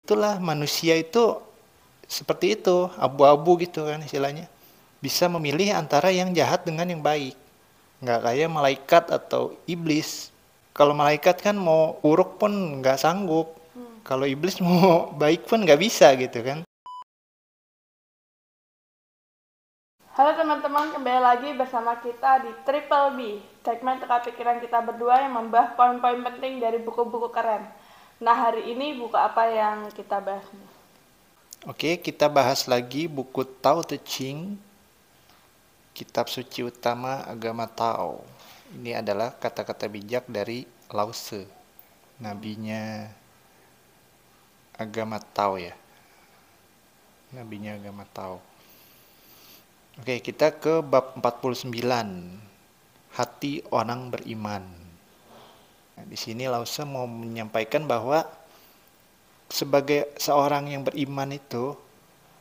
Itulah manusia itu seperti itu, abu-abu gitu kan istilahnya. Bisa memilih antara yang jahat dengan yang baik. Nggak kayak malaikat atau iblis. Kalau malaikat kan mau buruk pun nggak sanggup. Kalau iblis mau baik pun nggak bisa gitu kan. Halo teman-teman, kembali lagi bersama kita di Triple B, segmen teka pikiran kita berdua yang membahas poin-poin penting dari buku-buku keren. Nah, hari ini buku apa yang kita bahas nih? Oke, kita bahas lagi buku Tao Te Ching, kitab suci utama agama Tao. Ini adalah kata-kata bijak dari Lao Tse, nabinya agama Tao ya. Nabinya agama Tao. Oke, kita ke bab 49. Hati orang beriman. Nah, di sini Lao Tse mau menyampaikan bahwa sebagai seorang yang beriman itu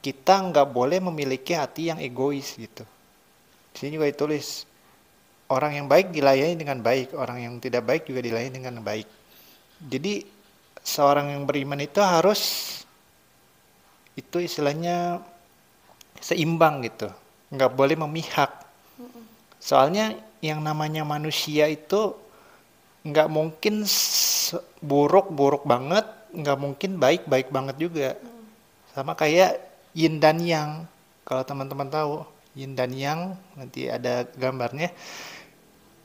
kita nggak boleh memiliki hati yang egois gitu. Di sini juga ditulis orang yang baik dilayani dengan baik, orang yang tidak baik juga dilayani dengan baik. Jadi seorang yang beriman itu harus itu istilahnya seimbang gitu, nggak boleh memihak. Soalnya yang namanya manusia itu nggak mungkin buruk-buruk banget, nggak mungkin baik-baik banget juga. Sama kayak yin dan yang. Kalau teman-teman tahu, yin dan yang, nanti ada gambarnya.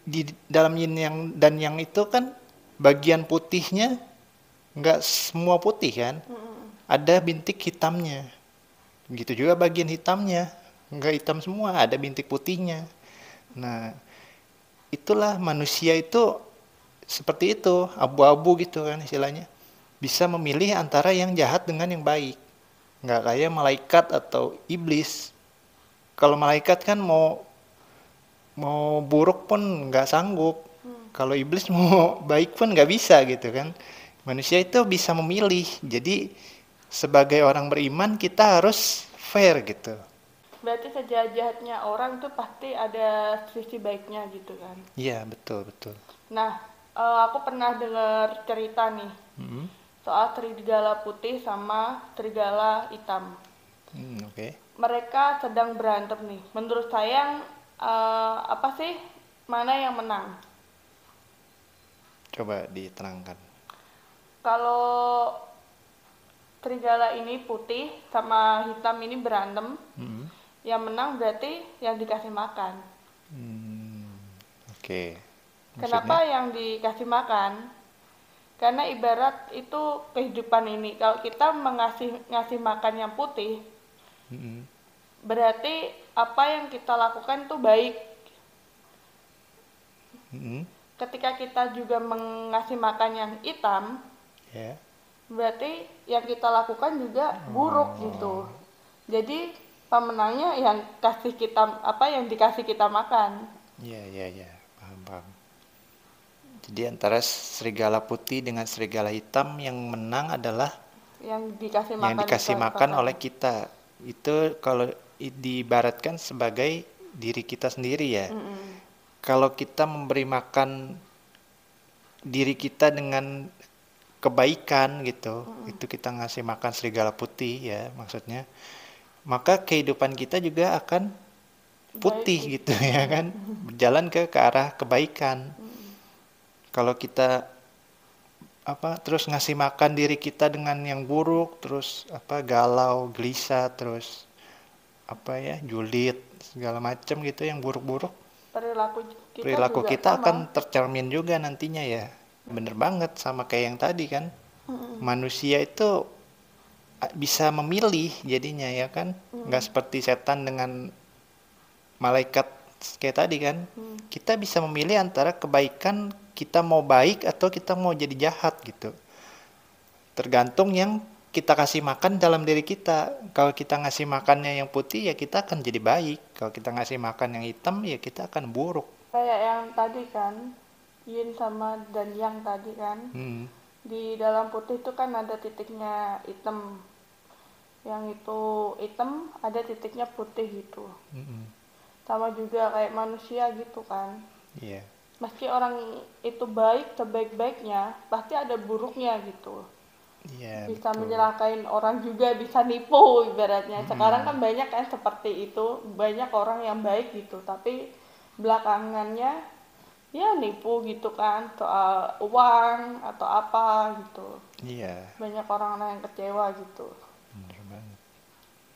Di dalam yin yang dan yang itu kan bagian putihnya nggak semua putih kan. Ada bintik hitamnya. Begitu juga bagian hitamnya. Nggak hitam semua, ada bintik putihnya. Nah, itulah manusia itu seperti itu, abu-abu gitu kan istilahnya. Bisa memilih antara yang jahat dengan yang baik. Nggak kayak malaikat atau iblis. Kalau malaikat kan mau mau buruk pun nggak sanggup. Kalau iblis mau baik pun nggak bisa gitu kan. Manusia itu bisa memilih. Jadi sebagai orang beriman kita harus fair gitu. Berarti sejahat-jahatnya orang tuh pasti ada sisi baiknya gitu kan. Iya, betul, betul. Nah, aku pernah dengar cerita nih Hmm, soal serigala putih sama serigala hitam. oke. Mereka sedang berantem nih. Menurut saya, apa sih mana yang menang? Coba diterangkan. Kalau serigala ini putih sama hitam ini berantem, Hmm, yang menang berarti yang dikasih makan. oke. Maksudnya? Kenapa yang dikasih makan? Karena ibarat itu kehidupan ini. Kalau kita ngasih makan yang putih, Hmm, berarti apa yang kita lakukan itu baik. hmm, Ketika kita juga mengasih makan yang hitam, ya. berarti yang kita lakukan juga buruk gitu. Jadi pemenangnya yang kasih kita apa yang dikasih kita makan, Iya, iya, iya. Paham, paham. Jadi antara serigala putih dengan serigala hitam yang menang adalah yang dikasih yang makan itu dikasih makan pakai. oleh kita. Itu kalau diibaratkan sebagai diri kita sendiri ya. Kalau kita memberi makan diri kita dengan kebaikan gitu, itu kita ngasih makan serigala putih ya maksudnya, maka kehidupan kita juga akan Baik putih gitu. gitu ya kan, berjalan ke arah kebaikan. Kalau kita apa terus ngasih makan diri kita dengan yang buruk, terus apa galau, gelisah, terus apa ya, julid, segala macam gitu yang buruk-buruk, Perilaku kita perilaku juga kita sama. akan tercermin juga nantinya ya. Bener banget sama kayak yang tadi kan. Manusia itu bisa memilih jadinya ya kan. Nggak seperti setan dengan malaikat kayak tadi kan. Kita bisa memilih antara kebaikan kita mau baik atau kita mau jadi jahat gitu. Tergantung yang kita kasih makan dalam diri kita. Kalau kita ngasih makannya yang putih ya kita akan jadi baik. Kalau kita ngasih makan yang hitam ya kita akan buruk. Kayak yang tadi kan, yin sama dan yang tadi kan. Hmm, Di dalam putih itu kan ada titiknya hitam. Yang itu hitam ada titiknya putih gitu. Sama juga kayak manusia gitu kan. iya. Meski orang itu baik sebaik-baiknya, pasti ada buruknya gitu. Iya, bisa betul. menyelakain orang juga, bisa nipu ibaratnya. Sekarang Mm-mm. kan banyak kan seperti itu, banyak orang yang baik gitu, tapi belakangannya ya nipu gitu kan, soal uang atau apa gitu. Iya, Banyak orang-orang yang kecewa gitu. bener banget.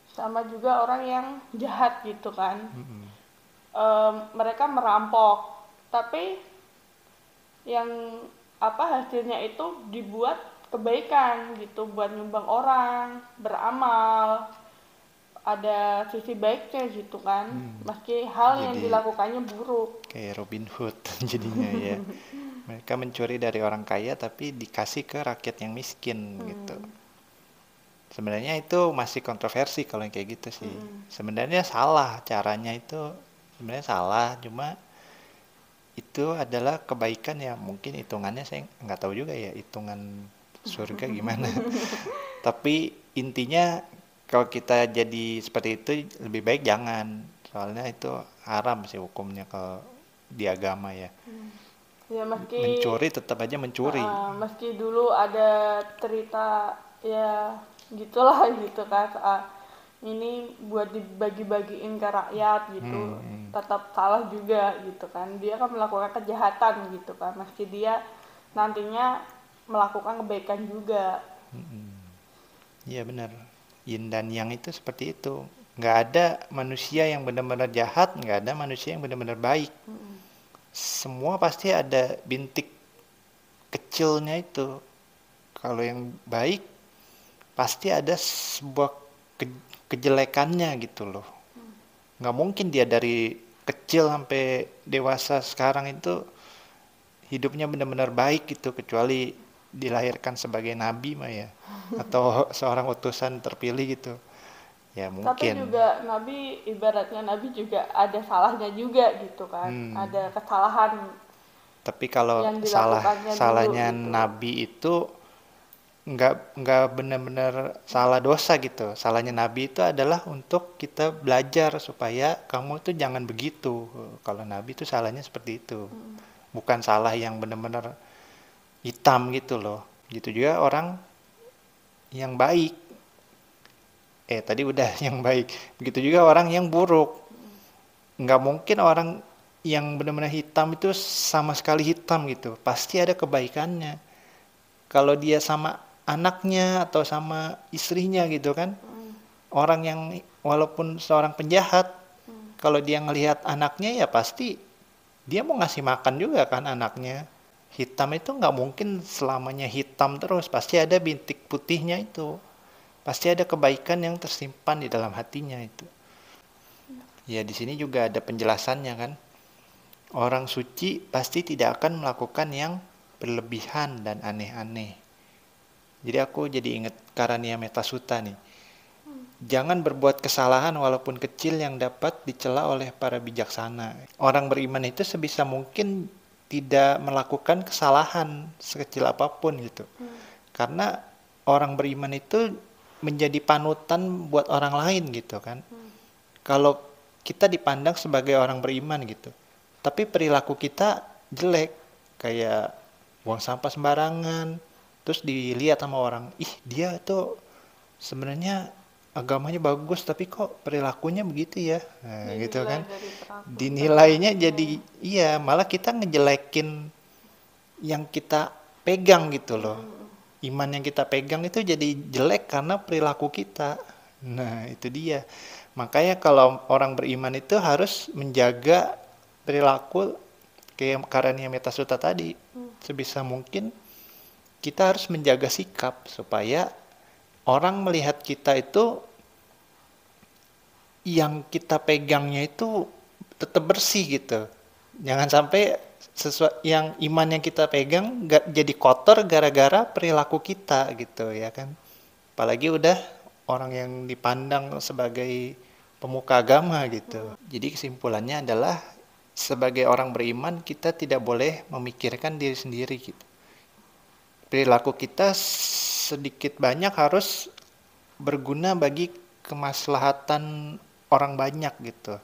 Sama juga orang yang jahat gitu kan. Mm-mm. Mereka merampok, tapi yang apa hasilnya itu dibuat kebaikan gitu, buat nyumbang orang, beramal, ada sisi baiknya gitu kan, Hmm. meski hal yang Jadi dilakukannya buruk. kayak Robin Hood jadinya ya. Mereka mencuri dari orang kaya tapi dikasih ke rakyat yang miskin gitu. Hmm, Sebenarnya itu masih kontroversi kalau yang kayak gitu sih. hmm, Sebenarnya salah caranya itu, sebenarnya salah, cuma itu adalah kebaikan ya, mungkin hitungannya saya nggak tahu juga ya, hitungan surga gimana. Tapi intinya kalau kita jadi seperti itu lebih baik jangan. Soalnya itu haram sih hukumnya kalau di agama ya. hmm. Ya meski Mencuri tetap aja mencuri. meski dulu ada cerita ya gitulah gitu kan, ini buat dibagi-bagiin ke rakyat gitu, Hmm, tetap salah juga gitu kan, dia kan melakukan kejahatan gitu kan, meski dia nantinya melakukan kebaikan juga. iya benar. Yin dan yang itu seperti itu. Nggak ada manusia yang benar-benar jahat, nggak ada manusia yang benar-benar baik. Semua pasti ada bintik kecilnya itu. Kalau yang baik pasti ada sebuah kejelekannya gitu loh. Nggak mungkin dia dari kecil sampai dewasa sekarang itu hidupnya benar-benar baik gitu, kecuali dilahirkan sebagai nabi mah ya, atau seorang utusan terpilih gitu ya Tapi mungkin. juga nabi, ibaratnya nabi juga ada salahnya juga gitu kan, Hmm, ada kesalahan tapi kalau yang dilakukannya dulu salahnya gitu. nabi itu nggak benar-benar salah dosa gitu. Salahnya nabi itu adalah untuk kita belajar supaya kamu tuh jangan begitu. Kalau nabi itu salahnya seperti itu, bukan salah yang benar-benar hitam gitu loh. Gitu juga orang yang baik. Tadi udah yang baik. Begitu juga orang yang buruk. Nggak mungkin orang yang benar-benar hitam itu sama sekali hitam gitu. Pasti ada kebaikannya. Kalau dia sama anaknya atau sama istrinya gitu kan. Orang yang walaupun seorang penjahat, kalau dia ngelihat anaknya ya pasti dia mau ngasih makan juga kan anaknya. Hitam itu nggak mungkin selamanya hitam terus. Pasti ada bintik putihnya itu. Pasti ada kebaikan yang tersimpan di dalam hatinya itu. Ya di sini juga ada penjelasannya kan. Orang suci pasti tidak akan melakukan yang berlebihan dan aneh-aneh. Jadi aku jadi ingat Karania Metasuta nih. Jangan berbuat kesalahan walaupun kecil yang dapat dicela oleh para bijaksana. Orang beriman itu sebisa mungkin tidak melakukan kesalahan sekecil apapun gitu. Karena orang beriman itu menjadi panutan buat orang lain gitu kan. Kalau kita dipandang sebagai orang beriman gitu, tapi perilaku kita jelek, kayak buang sampah sembarangan, terus dilihat sama orang, ih dia tuh sebenarnya agamanya bagus tapi kok perilakunya begitu ya, nah, gitu Dinilai kan. dari Dinilainya perilakunya ya. jadi iya, malah kita ngejelekin yang kita pegang gitu loh. Iman yang kita pegang itu jadi jelek karena perilaku kita. Nah, itu dia. Makanya kalau orang beriman itu harus menjaga perilaku kayak Karania Metasuta tadi. Sebisa mungkin kita harus menjaga sikap supaya orang melihat kita itu yang kita pegangnya itu tetap bersih gitu. Jangan sampai sesuatu yang iman yang kita pegang gak jadi kotor gara-gara perilaku kita gitu ya kan. Apalagi udah orang yang dipandang sebagai pemuka agama gitu. Jadi kesimpulannya adalah sebagai orang beriman kita tidak boleh memikirkan diri sendiri gitu. Perilaku kita sedikit banyak harus berguna bagi kemaslahatan orang banyak gitu.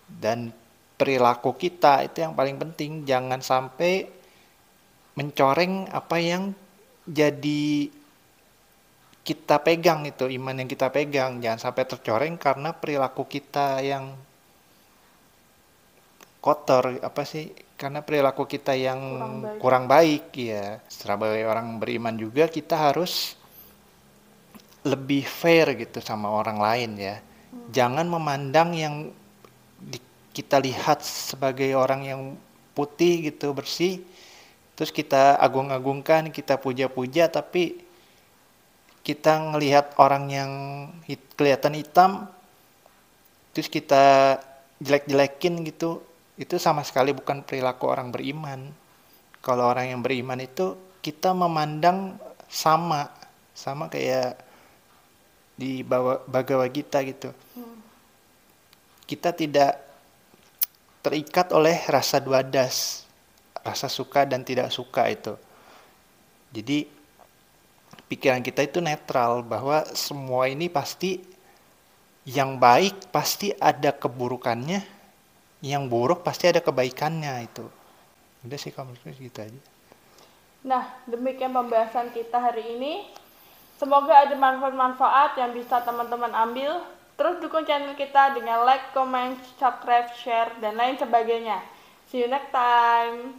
Dan perilaku kita itu yang paling penting, jangan sampai mencoreng apa yang jadi kita pegang itu, iman yang kita pegang. Jangan sampai tercoreng karena perilaku kita yang kotor, apa sih? Karena perilaku kita yang kurang baik, ya. Sebagai orang beriman juga kita harus lebih fair gitu sama orang lain ya. Jangan memandang yang kita lihat sebagai orang yang putih gitu, bersih, terus kita agung-agungkan, kita puja-puja, tapi kita ngelihat orang yang kelihatan hitam, terus kita jelek-jelekin gitu, itu sama sekali bukan perilaku orang beriman. Kalau orang yang beriman itu kita memandang sama kayak di Bhagavad Gita gitu. Kita tidak terikat oleh rasa duadas, rasa suka dan tidak suka itu. Jadi pikiran kita itu netral bahwa semua ini pasti yang baik pasti ada keburukannya, yang buruk pasti ada kebaikannya itu. Udah sih kamu gitu aja. Nah, demikian pembahasan kita hari ini. Semoga ada manfaat-manfaat yang bisa teman-teman ambil. Terus dukung channel kita dengan like, comment, subscribe, share, dan lain sebagainya. See you next time.